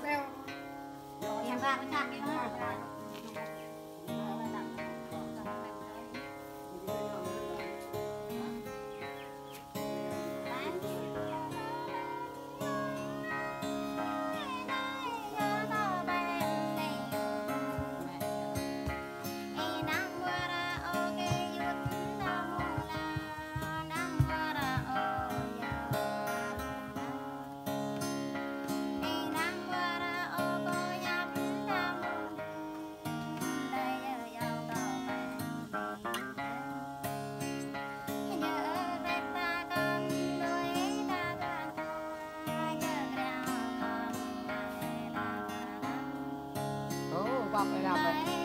Em ra cái thang kia bọc lại làm vậy.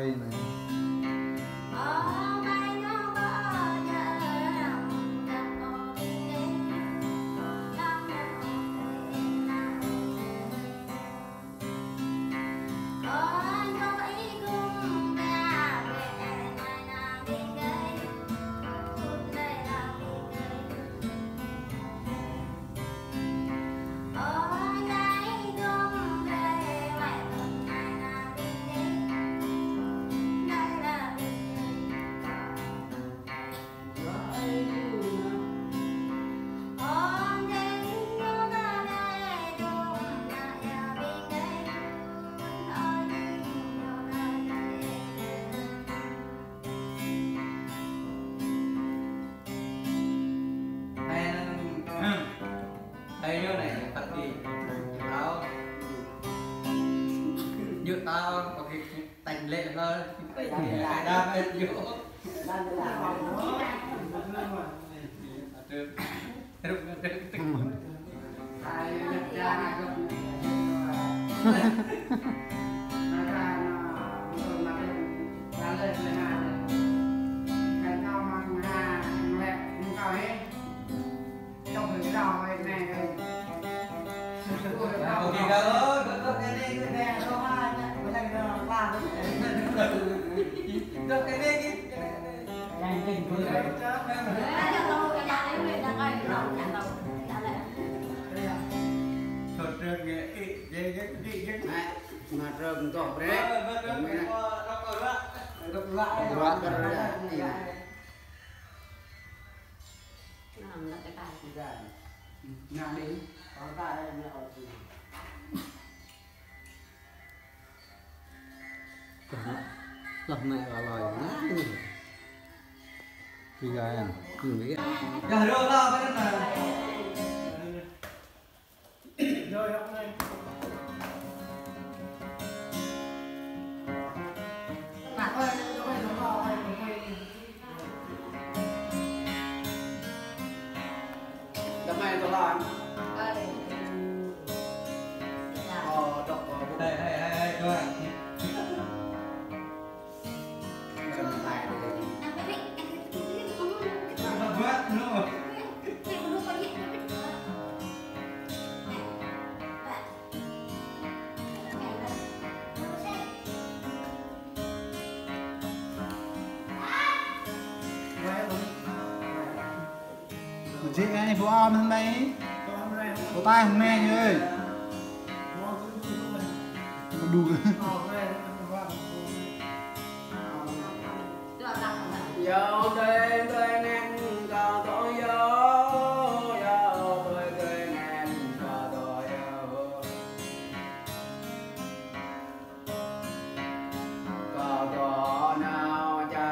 lên này. Đây như này thật thì tao như tao có cái tành lệ hơn đa phải vô mà rừng to đấy Lọc mẹ vào lòi nát luôn. Đi gái à? Đừng nghĩ. Giờ đưa ra cái này. Rồi đó này. Mà thôi, nó vào này Tầm này tôi làm đây các bạn. Vắt nữa. Chị anh phụ om hôm nay có tai hôm nay nhỉ ơi. Có đủ. Yo tên tên em có tôi yo tôi tên em có tôi có có nào cha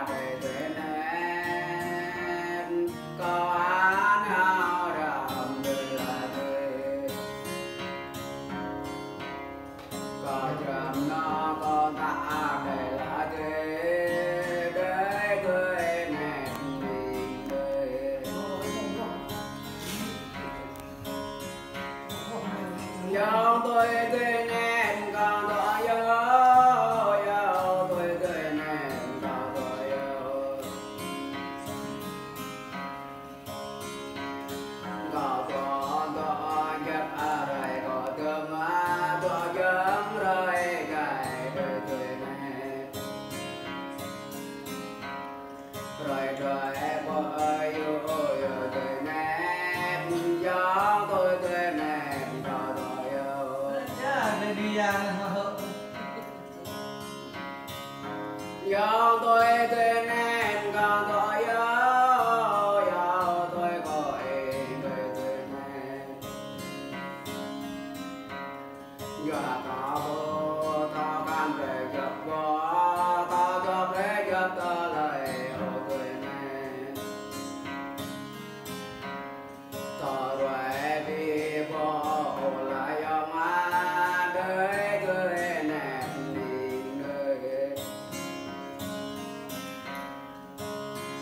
để tên em có ai nào làm người là người có chậm nó có ta để là thế. Yo tôi tên em còn tôi yo tôi tên em còn tôi có tôi gặp ai có thương ai có chấm rồi cái đời tôi này rồi em ơi yo tôi này yo tôi tên em Đi ra hoa hậu. Yo tôi tên em còn tôi yo tôi gọi người tên em yo có ta can về gặp có ta cho để gặp ta lại hồ tên em ta rồi đi bỏ lại mà đời người em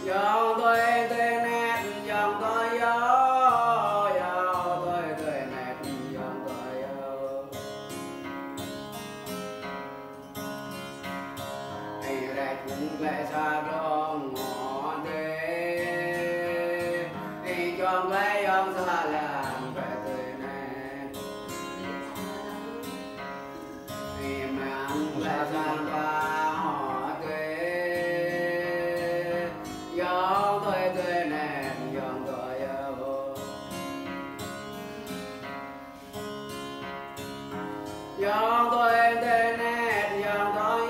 dòng tôi tên em dòng tôi tôi tên em dòng tôi rạch lệ xa rong ngõ thế cho lấy ông xa làm về tuổi này mà ăn lệ xa ra họ thế gió tôi nè dòng tôi gió tôi nè dòng tôi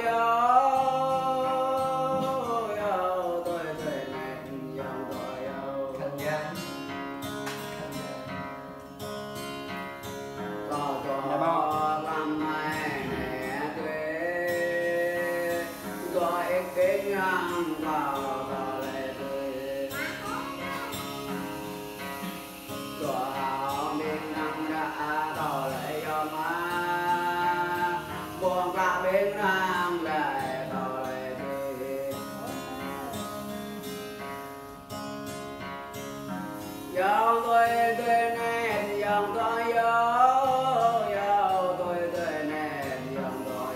dòng tôi nè dòng tôi dòng tôi nè dòng tôi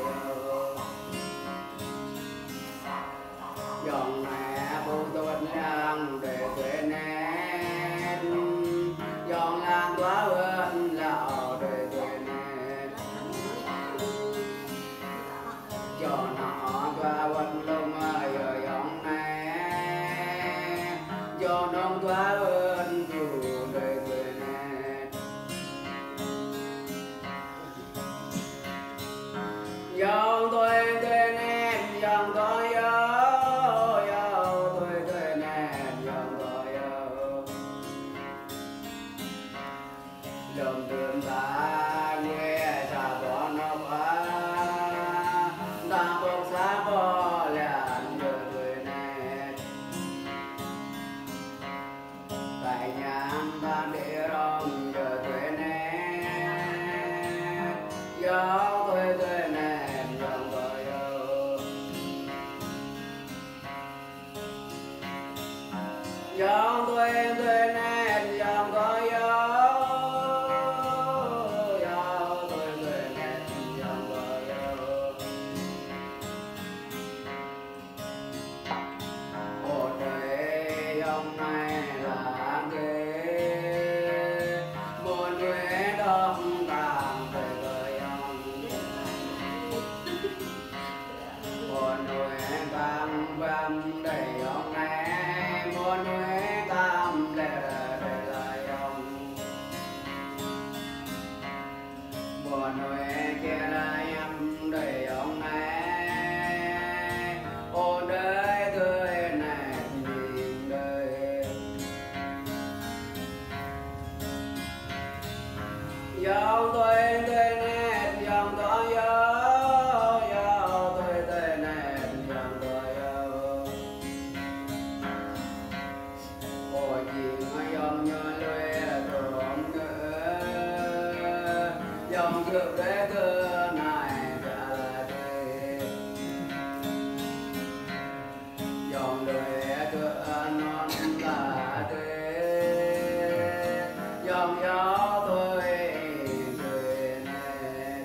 dòng mẹ bố tôi đang để tuổi nè dòng làm quá hơn lão để tuổi nè cho nó qua quanh lông giờ dòng nè cho nó quá hơn để tuổi nè dòng tôi nè dòng tôi lòng đường ta nghe ta bỏ nó quá ta không xa bỏ làn đời người này tại nhà ta để rong giờ tuổi này gió tôi này dòng tôi gió tôi này dòng tôi đầy ông này muốn nuôi tam để lại ông muốn nuôi kia là em đầy ông này ôn đời tươi này nhìn đời dòng tôi nè dòng tôi dòng rượu để cơ này trả lại đây dòng đời cơ non là đây dòng gió tôi cười này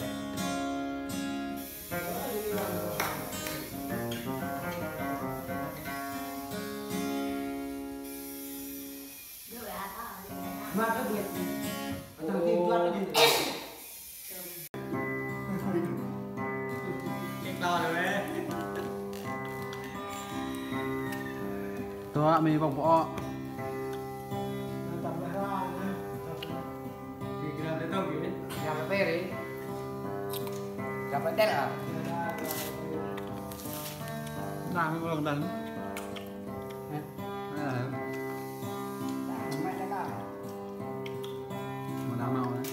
mà các biệt thằng tin toán nó đi đo rồi bé tôi mình vòng võ vì cái làm tao gì Làm cái bê đi. Làm cái tết à? làm cái vòng đánh Mẹ cái nào? mà đá màu đấy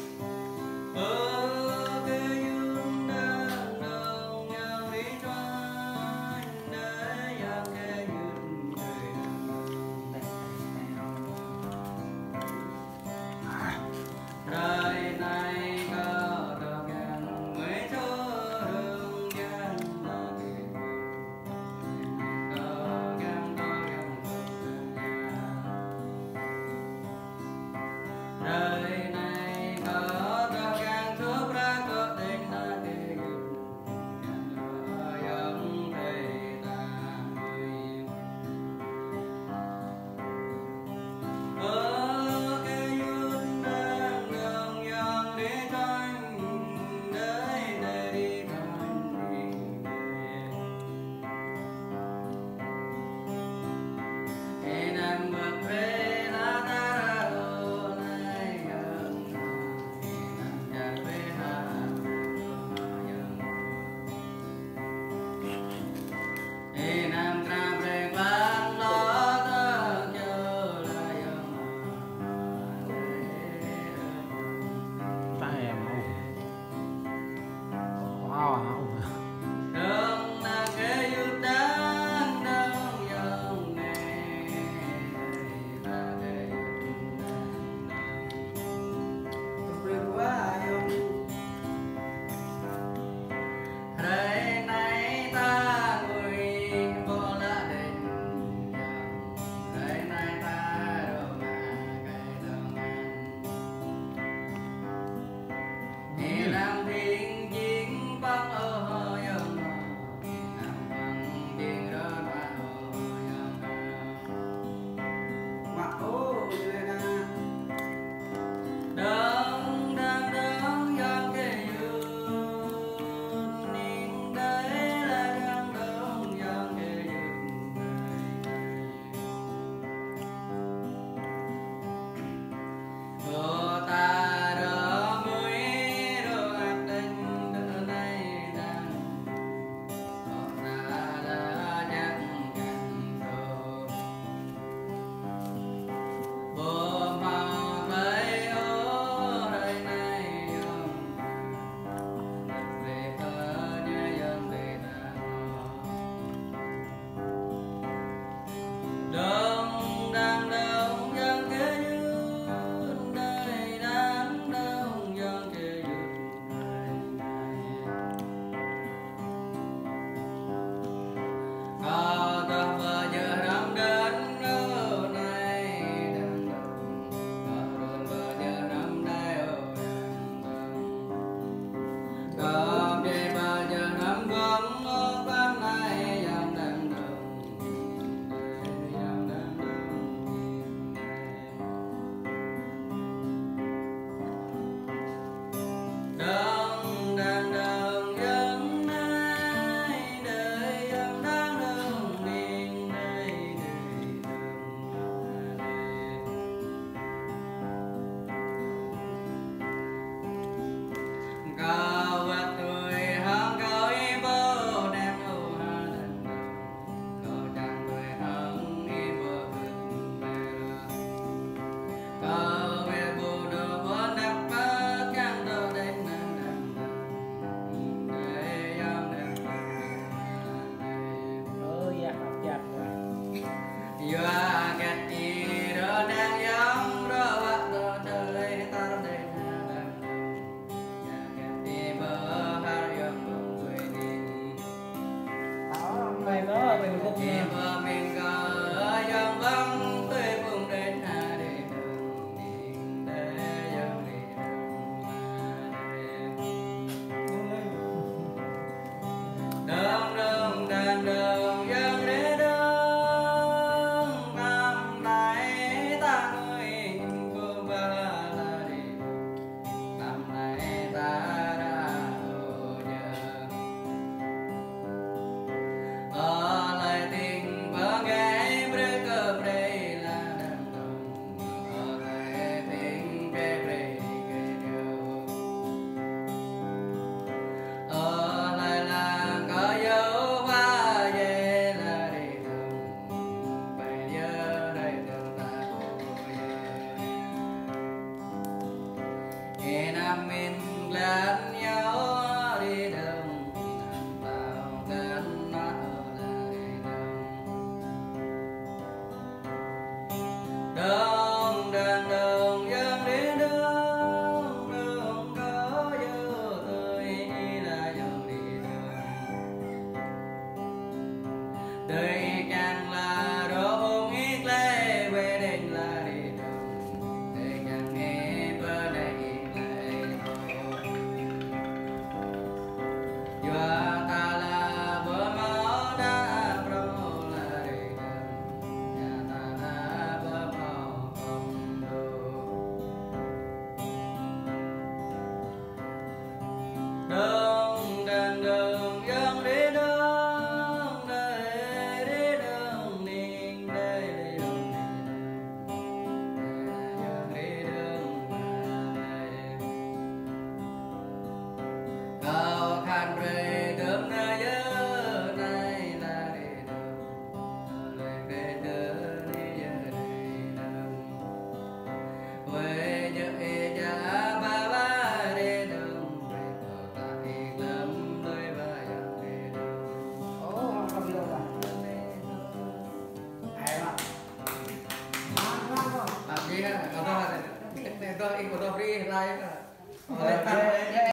về một Kim mình cao